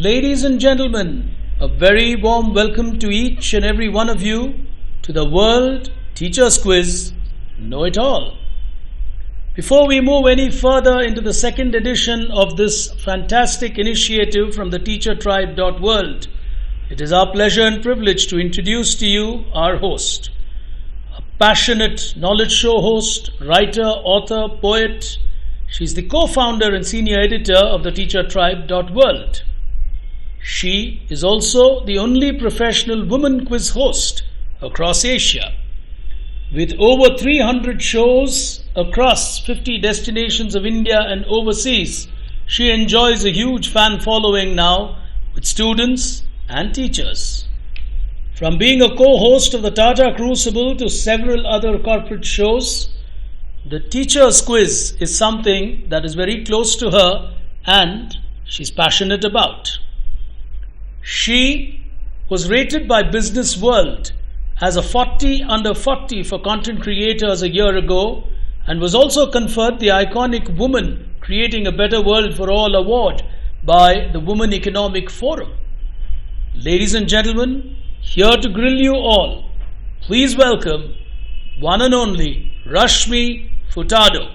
Ladies and gentlemen, a very warm welcome to each and every one of you to the World Teachers Quiz Know It All. Before we move any further into the second edition of this fantastic initiative from the teachertribe.world, it is our pleasure and privilege to introduce to you our host, a passionate knowledge show host, writer, author, poet. She's the co-founder and senior editor of the teachertribe.world. She is also the only professional woman quiz host across Asia. With over 300 shows across 50 destinations of India and overseas, she enjoys a huge fan following now with students and teachers. From being a co-host of the Tata Crucible to several other corporate shows, the Teacher's Quiz is something that is very close to her and she's passionate about. She was rated by Business World as a 40 under 40 for content creators a year ago and was also conferred the iconic Woman Creating a Better World for All award by the Women Economic Forum. Ladies and gentlemen, here to grill you all, please welcome one and only Rashmi Furtado.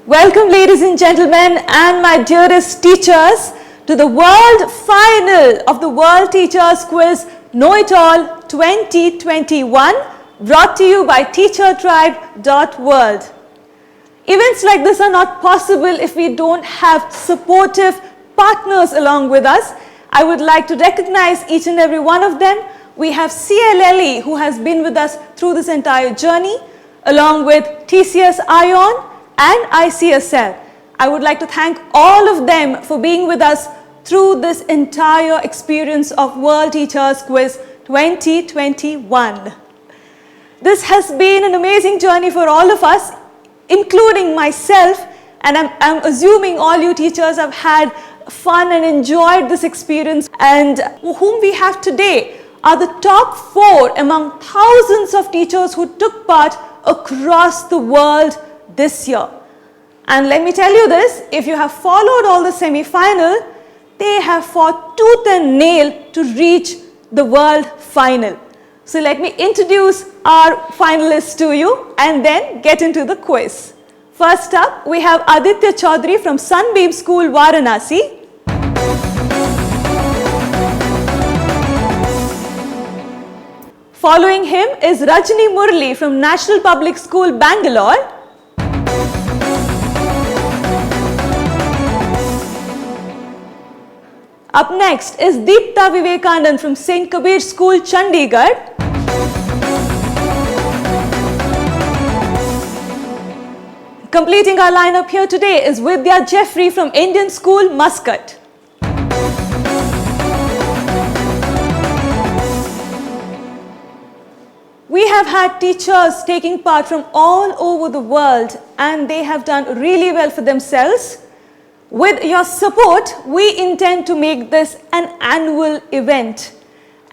Welcome, ladies and gentlemen, and my dearest teachers, to the world final of the World Teachers Quiz Know It All 2021, brought to you by teachertribe.world. Events like this are not possible if we don't have supportive partners along with us. I would like to recognize each and every one of them. We have CLLE, who has been with us through this entire journey, along with TCS Ion and ICSL. I would like to thank all of them for being with us through this entire experience of World Teachers Quiz 2021. This has been an amazing journey for all of us, including myself, and I'm assuming all you teachers have had fun and enjoyed this experience. And whom we have today are the top 4 among thousands of teachers who took part across the world this year. And let me tell you this, if you have followed all the semi-final, they have fought tooth and nail to reach the world final. So let me introduce our finalists to you and then get into the quiz. First up, we have Aditya Chaudhary from Sunbeam School, Varanasi. Following him is Rajni Murli from National Public School, Bangalore. Up next is Deepta Vivekanand from St. Kabir School, Chandigarh. Completing our lineup here today is Vidya Jeffrey from Indian School, Muscat. We have had teachers taking part from all over the world and they have done really well for themselves. With your support, we intend to make this an annual event.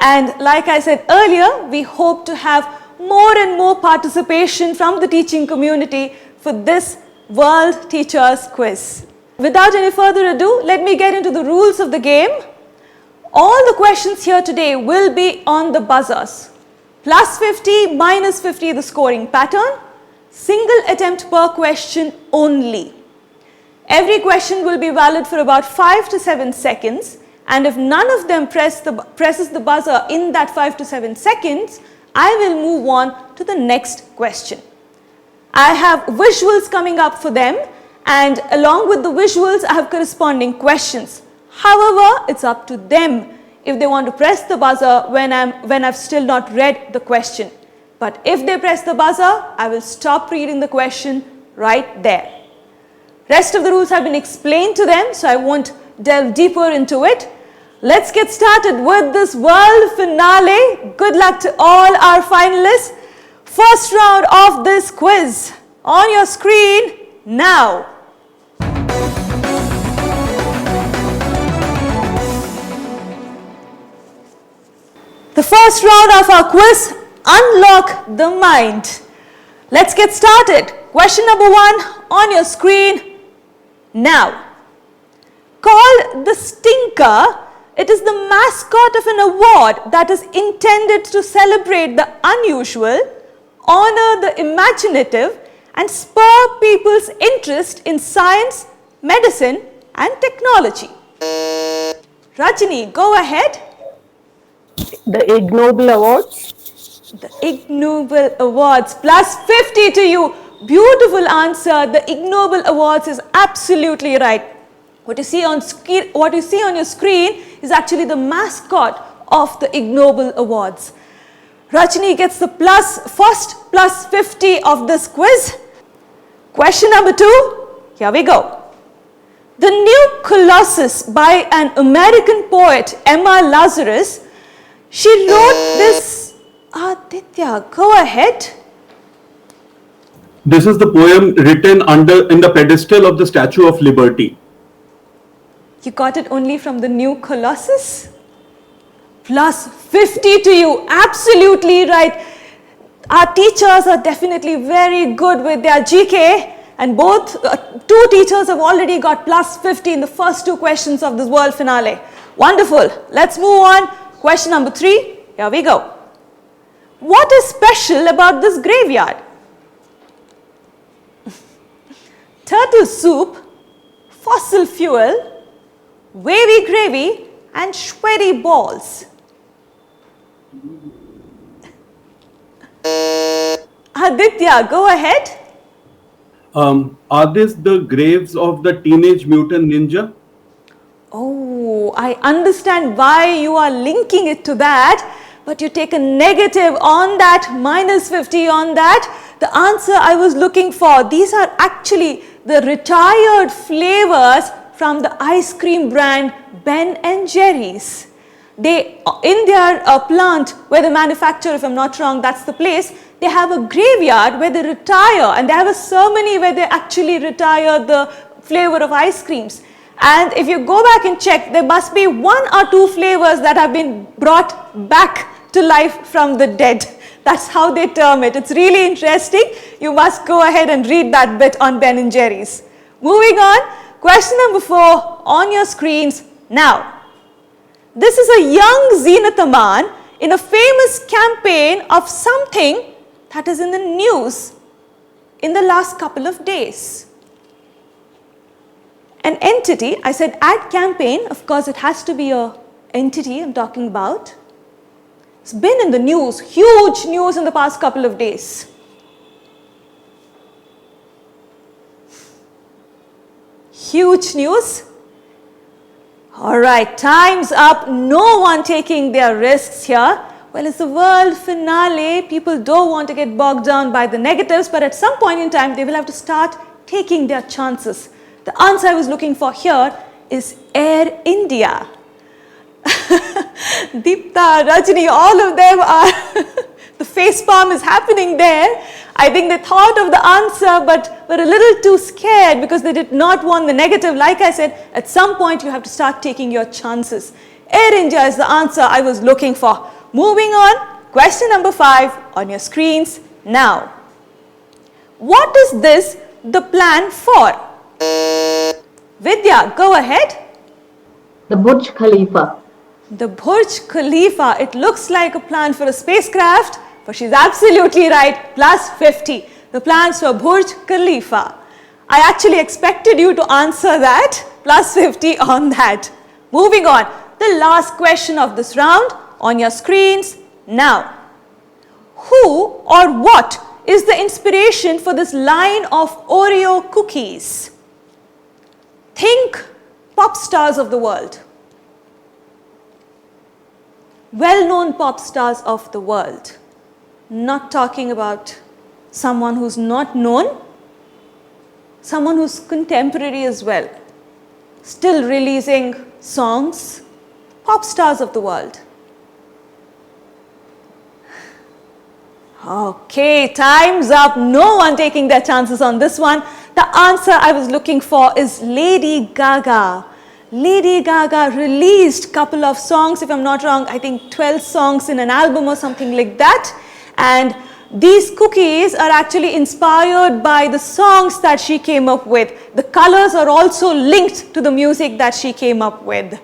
And like I said earlier, we hope to have more and more participation from the teaching community for this World Teachers Quiz. Without any further ado, let me get into the rules of the game. All the questions here today will be on the buzzers. Plus 50, minus 50 the scoring pattern. Single attempt per question only. Every question will be valid for about 5 to 7 seconds, and if none of them presses the buzzer in that 5 to 7 seconds, I will move on to the next question. I have visuals coming up for them, and along with the visuals, I have corresponding questions. However, it's up to them if they want to press the buzzer when I've still not read the question. But if they press the buzzer, I will stop reading the question right there. Rest of the rules have been explained to them, so I won't delve deeper into it. Let's get started with this world finale. Good luck to all our finalists. First round of this quiz. on your screen now. The first round of our quiz, Unlock the Mind. Let's get started. Question number 1 on your screen now. Called the Stinker, it is the mascot of an award that is intended to celebrate the unusual, honor the imaginative, and spur people's interest in science, medicine, and technology. Rajini, go ahead. The Ig Nobel Awards. The Ig Nobel Awards, plus 50 to you. Beautiful answer. The Ig Nobel Awards is absolutely right. What you see on your screen is actually the mascot of the Ig Nobel Awards. Rajini gets the first plus 50 of this quiz. Question number 2, here we go. The New Colossus by an American poet, Emma Lazarus, she wrote this. Aditya, go ahead. This is the poem written in the pedestal of the Statue of Liberty. You got it only from the New Colossus? Plus 50 to you. Absolutely right. Our teachers are definitely very good with their GK, and both two teachers have already got plus 50 in the first 2 questions of this world finale. Wonderful. Let's move on. Question number 3. Here we go. What is special about this graveyard? Turtle soup, fossil fuel, wavy gravy, and sweaty balls. Aditya, go ahead. Are these the graves of the Teenage Mutant Ninja? Oh, I understand why you are linking it to that, but you take a negative on that, minus 50 on that. The answer I was looking for, these are actually the retired flavors from the ice cream brand Ben and Jerry's. They, in their plant where they manufacture, if I'm not wrong, that's the place, they have a graveyard where they retire, and they have a ceremony where they actually retire the flavor of ice creams. And if you go back and check, there must be 1 or 2 flavors that have been brought back to life from the dead. That's how they term it. It's really interesting. You must go ahead and read that bit on Ben and Jerry's. Moving on, question number 4 on your screens now. This is a young Zenith Aman in a famous campaign of something that is in the news in the last couple of days. An entity, I said ad campaign, of course it has to be a entity I'm talking about. It's been in the news, huge news in the past couple of days. Huge news. Alright, time's up. No one taking their risks here. Well, it's the world finale. People don't want to get bogged down by the negatives, but at some point in time, they will have to start taking their chances. The answer I was looking for here is Air India. Deepta, Rajini, all of them are, the facepalm is happening there. I think they thought of the answer but were a little too scared because they did not want the negative. Like I said, at some point you have to start taking your chances. Air India is the answer I was looking for. Moving on, question number 5 on your screens now. What is this the plan for? Vidya, go ahead. The Burj Khalifa. The Burj Khalifa, it looks like a plan for a spacecraft, but she's absolutely right, plus 50. The plans for Burj Khalifa. I actually expected you to answer that, plus 50 on that. Moving on, the last question of this round on your screens now. Who or what is the inspiration for this line of Oreo cookies? Think pop stars of the world. Well-known pop stars of the world. Not talking about someone who's not known, someone who's contemporary as well. Still releasing songs, pop stars of the world. Okay, time's up. No one taking their chances on this one. The answer I was looking for is Lady Gaga. Lady Gaga released couple of songs, if I'm not wrong, I think 12 songs in an album or something like that. And these cookies are actually inspired by the songs that she came up with. The colors are also linked to the music that she came up with.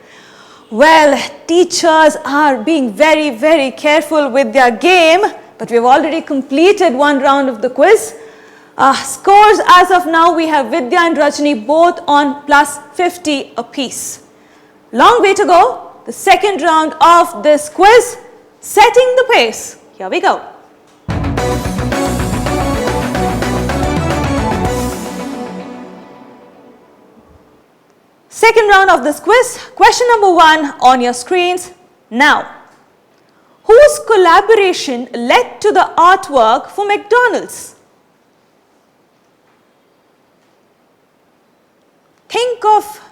Well, teachers are being very, very careful with their game, but we've already completed one round of the quiz. Scores as of now, we have Vidya and Rajni both on plus 50 apiece. Long way to go. The second round of this quiz, setting the pace. Here we go. Second round of this quiz, question number 1 on your screens now. Whose collaboration led to the artwork for McDonald's? Think of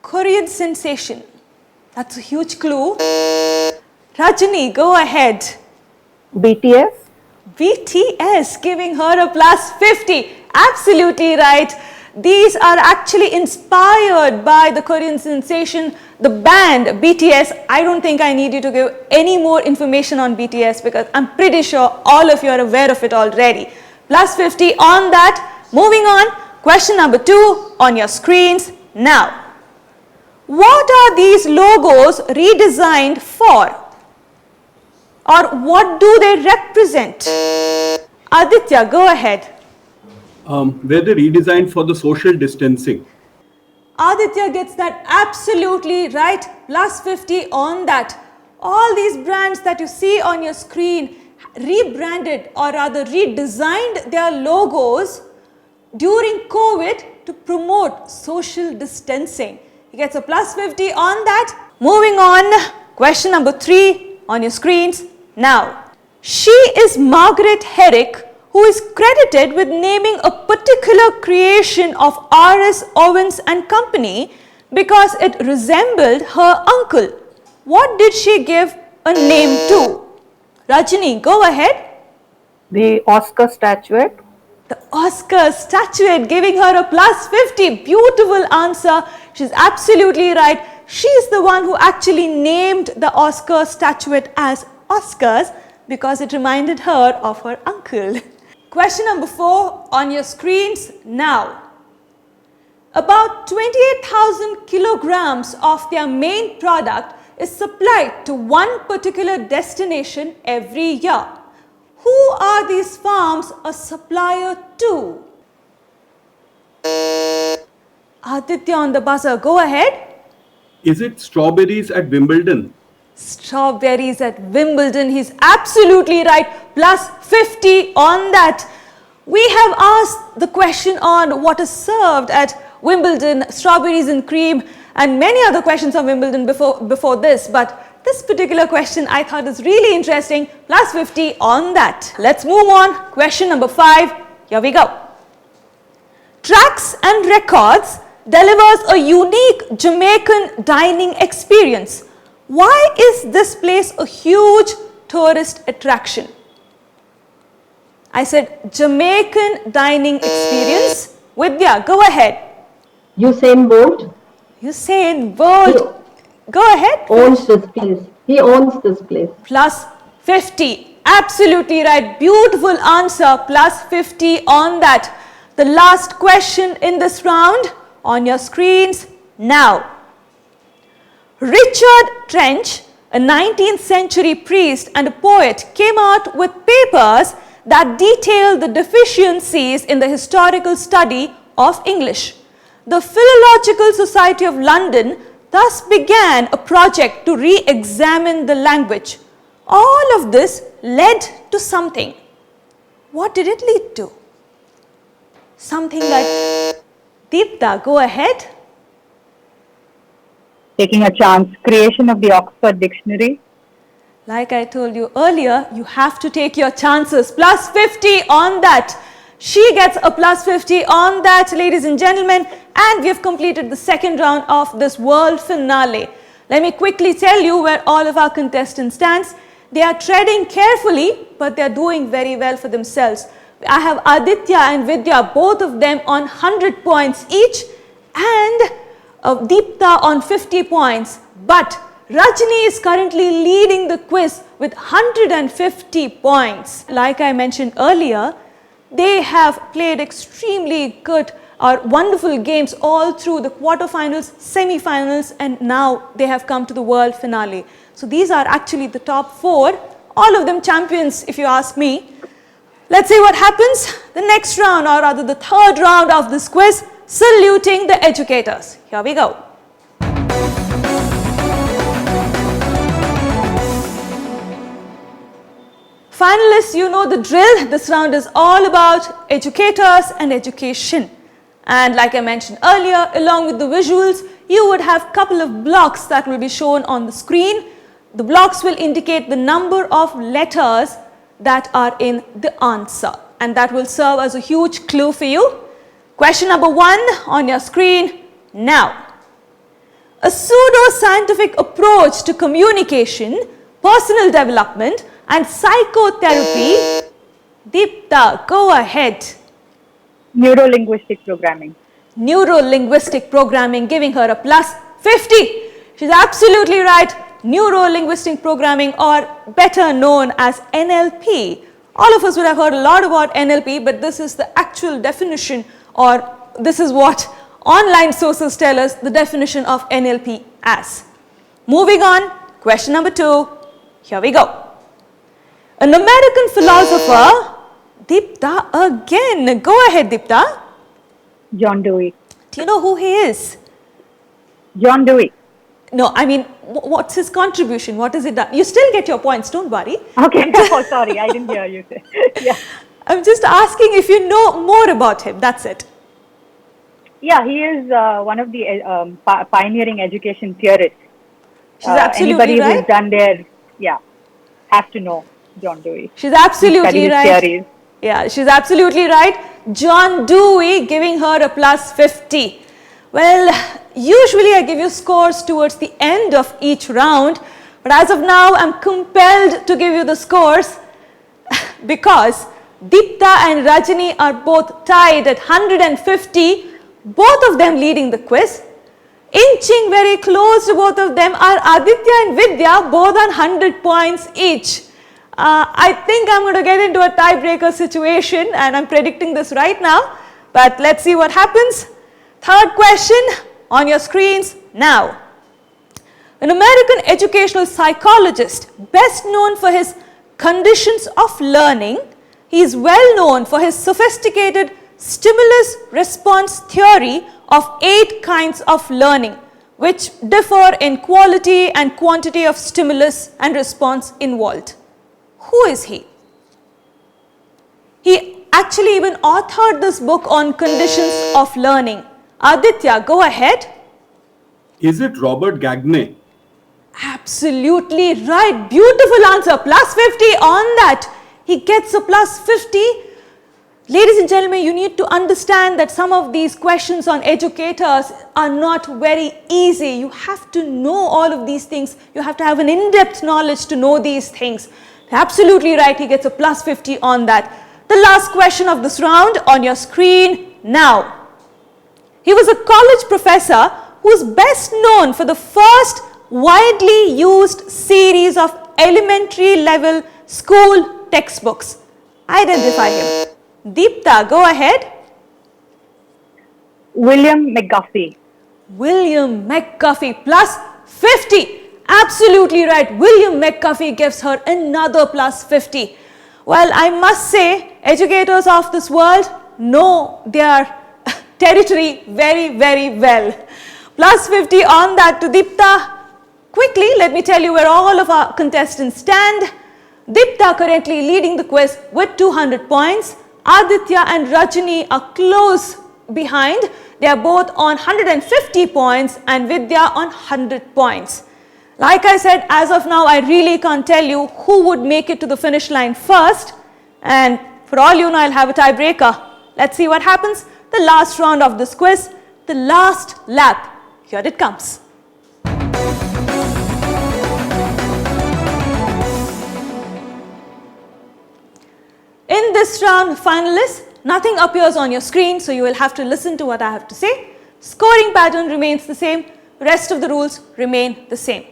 Korean sensation. That's a huge clue. Rajani, go ahead. BTS. BTS, giving her a plus 50. Absolutely right. These are actually inspired by the Korean sensation, the band BTS. I don't think I need you to give any more information on BTS because I'm pretty sure all of you are aware of it already. Plus 50 on that. Moving on, question number 2 on your screens now. What are these logos redesigned for? Or what do they represent? Aditya, go ahead. Were they redesigned for the social distancing? Aditya gets that absolutely right. Plus 50 on that. All these brands that you see on your screen rebranded or rather redesigned their logos during COVID to promote social distancing. He gets a plus 50 on that. Moving on, question number 3 on your screens now. She is Margaret Herrick, who is credited with naming a particular creation of R.S. Owens and Company because it resembled her uncle. What did she give a name to? Rajani, go ahead. The Oscar statuette. The Oscar statuette, giving her a plus 50. Beautiful answer. She's absolutely right. She's the one who actually named the Oscar statuette as Oscars because it reminded her of her uncle. Question number 4 on your screens now. About 28,000 kilograms of their main product is supplied to one particular destination every year. Who are these farms a supplier to? Aditya on the buzzer, go ahead. Is it strawberries at Wimbledon? Strawberries at Wimbledon, he's absolutely right. Plus 50 on that. We have asked the question on what is served at Wimbledon, strawberries and cream, and many other questions on Wimbledon before this, but this particular question I thought is really interesting. Plus 50 on that. Let's move on. Question number 5. Here we go. Tracks and Records delivers a unique Jamaican dining experience. Why is this place a huge tourist attraction? I said Jamaican dining experience. Vidya, go ahead. Usain Bolt. Usain Bolt. Go ahead. Owns this place. He owns this place. Plus 50. Absolutely right. Beautiful answer. Plus 50 on that. The last question in this round on your screens now. Richard Trench, a 19th century priest and a poet, came out with papers that detail the deficiencies in the historical study of English. The Philological Society of London thus began a project to re-examine the language. All of this led to something. What did it lead to? Something like, Deepta, go ahead. Taking a chance, creation of the Oxford Dictionary. Like I told you earlier, you have to take your chances. Plus 50 on that. She gets a plus 50 on that, ladies and gentlemen. And we have completed the second round of this world finale. Let me quickly tell you where all of our contestants stand. They are treading carefully, but they are doing very well for themselves. I have Aditya and Vidya, both of them on 100 points each, and Deepta on 50 points. But Rajni is currently leading the quiz with 150 points. Like I mentioned earlier, they have played extremely good or wonderful games all through the quarterfinals, semi-finals, and now they have come to the world finale. So these are actually the top 4, all of them champions if you ask me. Let's see what happens the next round, or rather the third round of this quiz, saluting the educators. Here we go. Finalists, you know the drill. This round is all about educators and education. And like I mentioned earlier, along with the visuals, you would have a couple of blocks that will be shown on the screen. The blocks will indicate the number of letters that are in the answer, and that will serve as a huge clue for you. Question number 1 on your screen now. A pseudo-scientific approach to communication, personal development and psychotherapy. Deepta, go ahead. Neuro-linguistic programming. Neuro-linguistic programming, giving her a plus 50. She's absolutely right. Neuro-linguistic programming, or better known as NLP. All of us would have heard a lot about NLP, but this is the actual definition, or this is what online sources tell us the definition of NLP as. Moving on, question number 2. Here we go. An American philosopher, Deepta again. Go ahead, Deepta. John Dewey. Do you know who he is? John Dewey. No, I mean, what's his contribution? What is it done? You still get your points, don't worry. Okay, oh sorry, I didn't hear you say. Yeah. I'm just asking if you know more about him, that's it. Yeah, he is one of the pioneering education theorists. She's absolutely anybody right. who's done their, has to know John Dewey. She's absolutely His right. theories. Yeah, she's absolutely right. John Dewey, giving her a plus 50. Well, usually I give you scores towards the end of each round, but as of now, I'm compelled to give you the scores because Deepta and Rajni are both tied at 150, both of them leading the quiz. Inching very close to both of them are Aditya and Vidya, both on 100 points each. I think I'm going to get into a tiebreaker situation, and I'm predicting this right now, but let's see what happens. Third question on your screens now. An American educational psychologist, best known for his conditions of learning, he is well known for his sophisticated stimulus response theory of 8 kinds of learning, which differ in quality and quantity of stimulus and response involved. Who is he? He actually even authored this book on conditions of learning. Aditya, go ahead. Is it Robert Gagne? Absolutely right. Beautiful answer. Plus 50 on that. He gets a plus 50. Ladies and gentlemen, you need to understand that some of these questions on educators are not very easy. You have to know all of these things. You have to have an in-depth knowledge to know these things. Absolutely right. He gets a plus 50 on that. The last question of this round on your screen now. He was a college professor who is best known for the first widely used series of elementary level school textbooks. Identify him. Deepta, go ahead. William McGuffey. William McGuffey plus 50. Absolutely right. William McGuffey gives her another plus 50. Well, I must say, educators of this world know their territory very, very well. Plus 50 on that to Deepta. Quickly, let me tell you where all of our contestants stand. Deepta currently leading the quiz with 200 points. Aditya and Rajni are close behind. They are both on 150 points and Vidya on 100 points. Like I said, as of now, I really can't tell you who would make it to the finish line first. And for all you know, I'll have a tiebreaker. Let's see what happens. The last round of this quiz, the last lap. Here it comes. this round, finalists, nothing appears on your screen, so you will have to listen to what I have to say. Scoring pattern remains the same. Rest of the rules remain the same.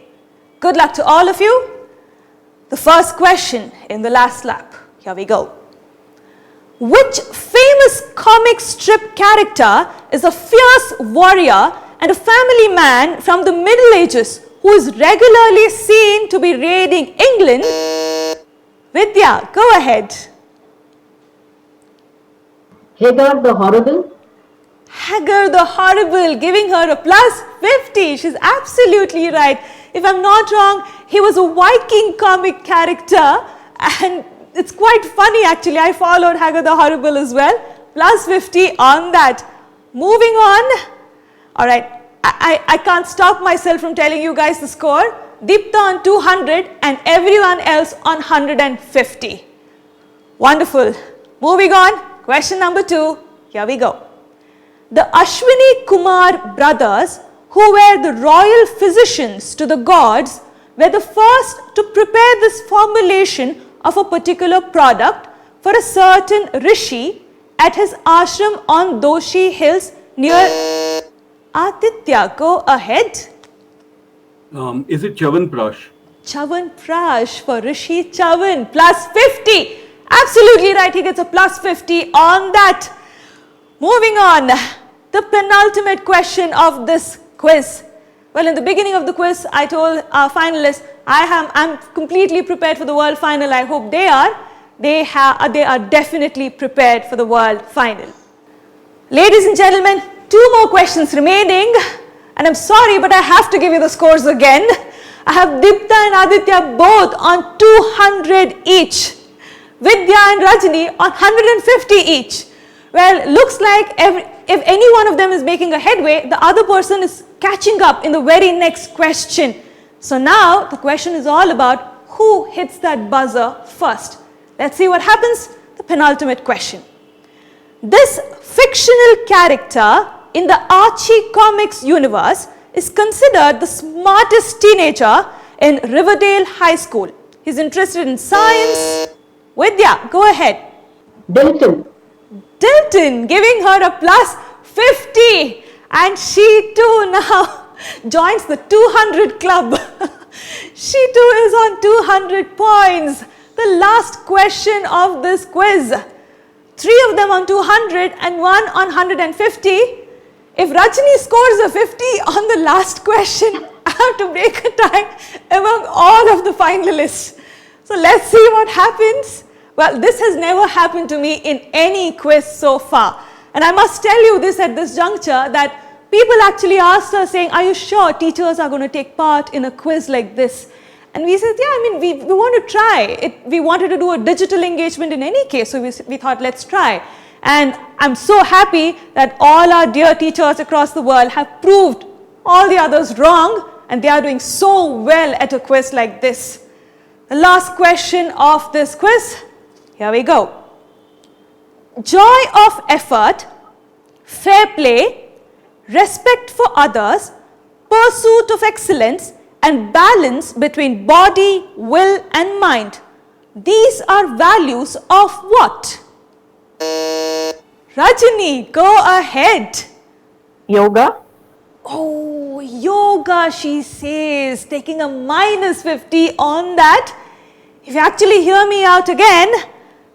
Good luck to all of you. The first question in the last lap. Here we go. Which famous comic strip character is a fierce warrior and a family man from the Middle Ages who is regularly seen to be raiding England? Vidya, go ahead. Hagar the Horrible. Hagar the Horrible, giving her a plus 50. She's absolutely right. If I'm not wrong, he was a Viking comic character, and it's quite funny actually. I followed Hagar the Horrible as well. Plus 50 on that. Moving on. Alright, I can't stop myself from telling you guys the score. Deepta on 200 and everyone else on 150. Wonderful. Moving on. Question number 2. Here we go. The Ashwini Kumar brothers, who were the royal physicians to the gods, were the first to prepare this formulation of a particular product for a certain rishi at his ashram on Doshi Hills near Aditya. Go ahead. Is it Chavanprash? Chavanprash for Rishi Chavan, plus 50. Absolutely right, he gets a plus 50 on that. Moving on, the penultimate question of this quiz. Well, in the beginning of the quiz, I told our finalists, I'm completely prepared for the world final. I hope they are. They are definitely prepared for the world final. Ladies and gentlemen, 2 more questions remaining. And I'm sorry, but I have to give you the scores again. I have Deepta and Aditya both on 200 each. Vidya and Rajni on 150 each. Well, looks like if any one of them is making a headway, the other person is catching up in the very next question. So now the question is all about who hits that buzzer first. Let's see what happens. The penultimate question. This fictional character in the Archie Comics universe is considered the smartest teenager in Riverdale High School. He's interested in science. Vidya, go ahead. Dilton. Dilton, giving her a plus 50, and she too now joins the 200 club. She too is on 200 points. The last question of this quiz. 3 of them on 200 and 1 on 150. If Rajni scores a 50 on the last question, I have to break a tie among all of the finalists. So let's see what happens. Well, this has never happened to me in any quiz so far. And I must tell you this at this juncture, that people actually asked us saying, are you sure teachers are going to take part in a quiz like this? And we said, yeah, I mean, we want to try. We wanted to do a digital engagement in any case, so we thought, let's try. And I'm so happy that all our dear teachers across the world have proved all the others wrong, and they are doing so well at a quiz like this. The last question of this quiz, here we go. Joy of effort, fair play, respect for others, pursuit of excellence, and balance between body, will, and mind. These are values of what? Rajni, go ahead. Yoga. Oh, yoga, she says, taking a minus 50 on that. If you actually hear me out again,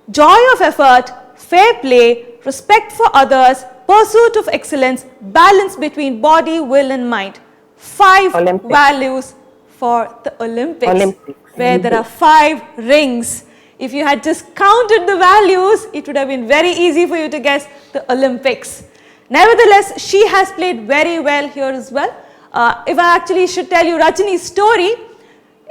joy of effort, fair play, respect for others, pursuit of excellence, balance between body, will, and mind. 5 Olympics. values for the Olympics, where there are 5 rings. If you had just counted the values, it would have been very easy for you to guess the Olympics. Nevertheless, she has played very well here as well. If I actually should tell you Rajni's story,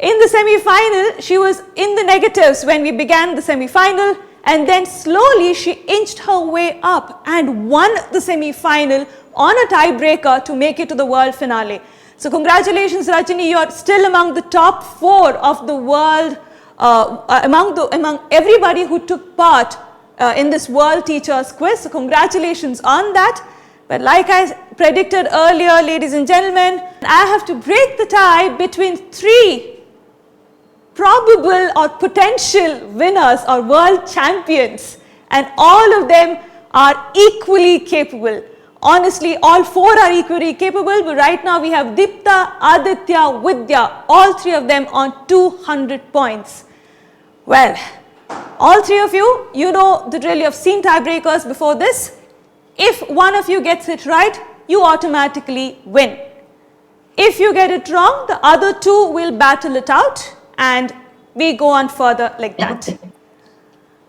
in the semi-final, she was in the negatives when we began the semi-final, and then slowly she inched her way up and won the semi-final on a tiebreaker to make it to the world finale. So congratulations, Rajni, you are still among the top 4 of the world, among everybody who took part in this World Teachers Quiz. So congratulations on that. But like I predicted earlier, ladies and gentlemen, I have to break the tie between 3 probable or potential winners or world champions. and all of them are equally capable. Honestly, all 4 are equally capable, but right now we have Deepta, Aditya, Vidya, all 3 of them on 200 points. Well, all 3 of you, you know the drill, you have seen tiebreakers before this. If one of you gets it right, you automatically win. If you get it wrong, the other 2 will battle it out and we go on further like that.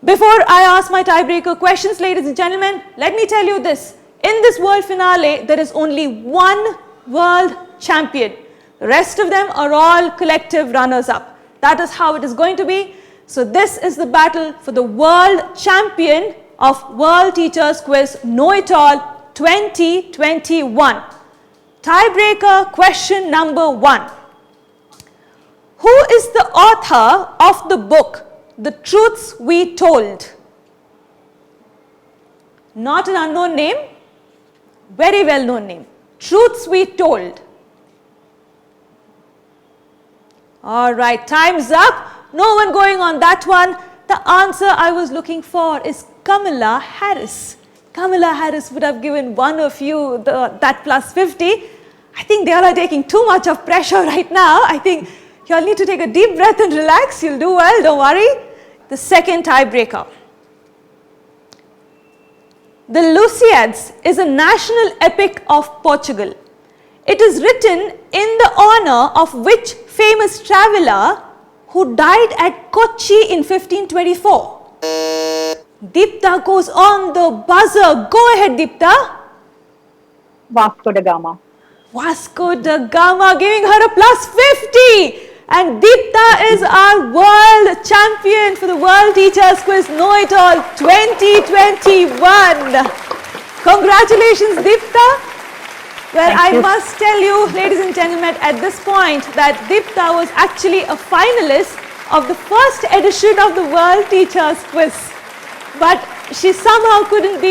Before I ask my tiebreaker questions, ladies and gentlemen, let me tell you this. In this world finale, there is only one world champion. The rest of them are all collective runners-up. That is how it is going to be. So this is the battle for the world champion of World Teachers Quiz Know-It-All 2021. Tiebreaker question number 1. Who is the author of the book, The Truths We Told? Not an unknown name, very well known name. Truths We Told. Alright, time's up. No one going on that one. The answer I was looking for is Kamala Harris. Kamala Harris would have given one of you that plus 50. I think they all are taking too much of pressure right now. I think you all need to take a deep breath and relax. You'll do well, don't worry. The second tiebreaker. The Lusíadas is a national epic of Portugal. It is written in the honor of which famous traveller who died at Kochi in 1524? Deepta goes on the buzzer. Go ahead, Deepta. Vasco da Gama. Vasco da Gama, giving her a plus 50. And Deepta is our world champion for the World Teachers Quiz Know-It-All 2021. Congratulations, Deepta. Well, I must tell you, ladies and gentlemen, at this point that Deepta was actually a finalist of the first edition of the World Teachers Quiz. But she somehow couldn't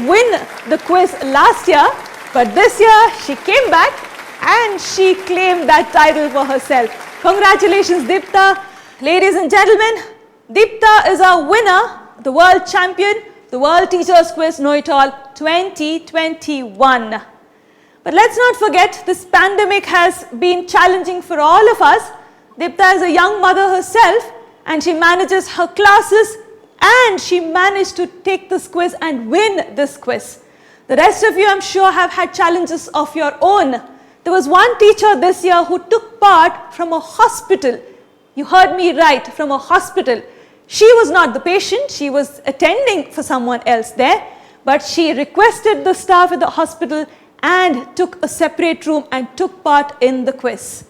win the quiz last year. But this year, she came back and she claimed that title for herself. Congratulations, Deepta. Ladies and gentlemen, Deepta is our winner, the world champion, the World Teachers Quiz Know-It-All 2021. But let's not forget, this pandemic has been challenging for all of us. Deepta is a young mother herself and she manages her classes and she managed to take this quiz and win this quiz. The rest of you, I'm sure, have had challenges of your own. There was one teacher this year who took part from a hospital. You heard me right, from a hospital. She was not the patient, she was attending for someone else there, but she requested the staff at the hospital and took a separate room and took part in the quiz.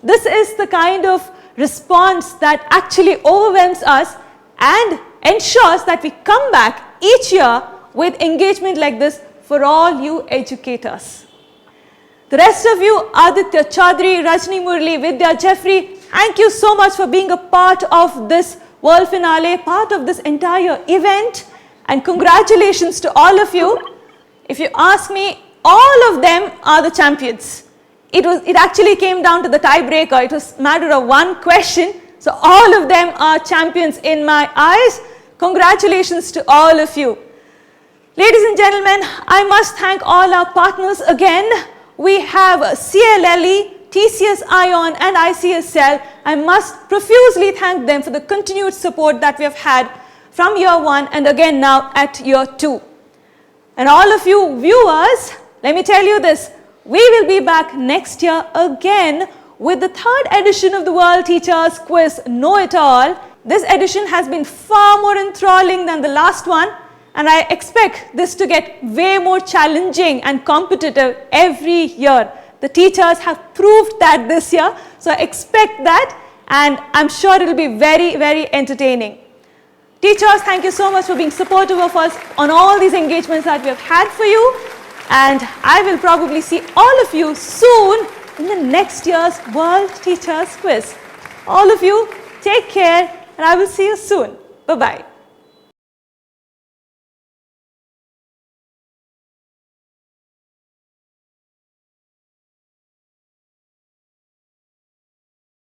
This is the kind of response that actually overwhelms us and ensures that we come back each year with engagement like this for all you educators. The rest of you, Aditya Chaudhary, Rajni Murli, Vidya Jeffrey, thank you so much for being a part of this world finale, part of this entire event, and congratulations to all of you. If you ask me, all of them are the champions. It actually came down to the tiebreaker. It was a matter of one question. So all of them are champions in my eyes. Congratulations to all of you. Ladies and gentlemen, I must thank all our partners again. We have CLLE, TCS Ion and ICSL. I must profusely thank them for the continued support that we have had from year 1 and again now at year 2. And all of you viewers, let me tell you this, we will be back next year again with the 3rd edition of the World Teachers Quiz Know-It-All. This edition has been far more enthralling than the last one, and I expect this to get way more challenging and competitive every year. The teachers have proved that this year, so I expect that, and I'm sure it will be very, very entertaining. Teachers, thank you so much for being supportive of us on all these engagements that we have had for you. And I will probably see all of you soon in the next year's World Teachers Quiz. All of you, take care and I will see you soon. Bye-bye.